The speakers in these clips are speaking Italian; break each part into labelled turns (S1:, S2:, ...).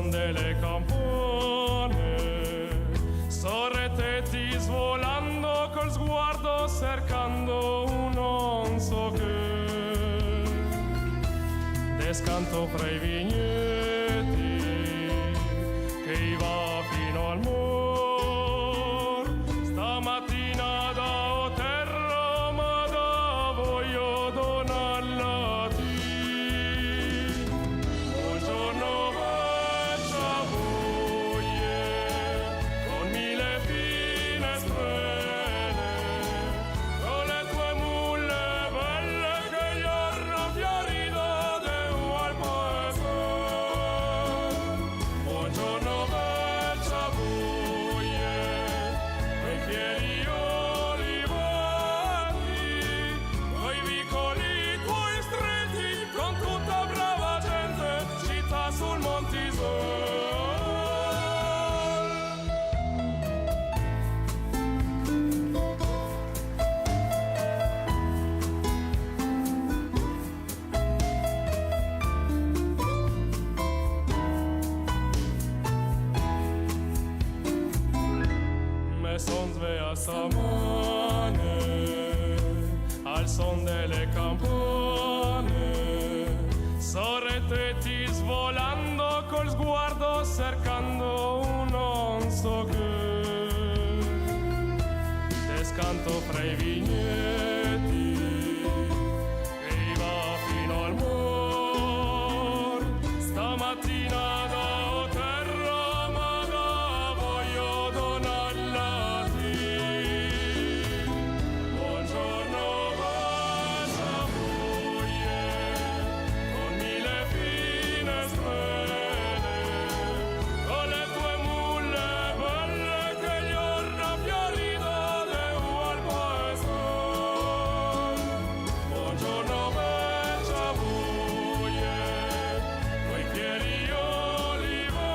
S1: son delle campane, sorretetti svolando col sguardo cercando un non so che, descanto fra i vigneti che va fino al mor. Stamattina da terra ma da voglio donarla a ti. Buongiorno faccia voglie con mille finestrelle, con le tue mulle belle che giorno fiorito de al paese. Buongiorno faccia voglie quei fieri olivati, quei vicoli tuoi stretti con tutta brava gente, città sul Montisol. Me son sveglia stamane al son delle campane, sorretetti svolando col sguardo cercando un non so che, descanto fra i vigneti che va fino al mor. Stamattina da terra ma da voglio donarla a ti. Buongiorno faccia voglie con mille finestrelle, con le tue mulle belle che giorno fiorito de al paese. Buongiorno faccia voglie quei fieri olivati,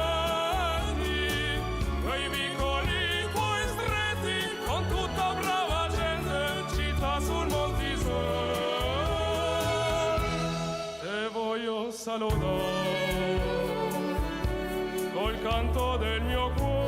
S1: quei vicoli tuoi stretti con tutta brava gente, città sul Montisol. Te voglio salutare col canto del mio cuore.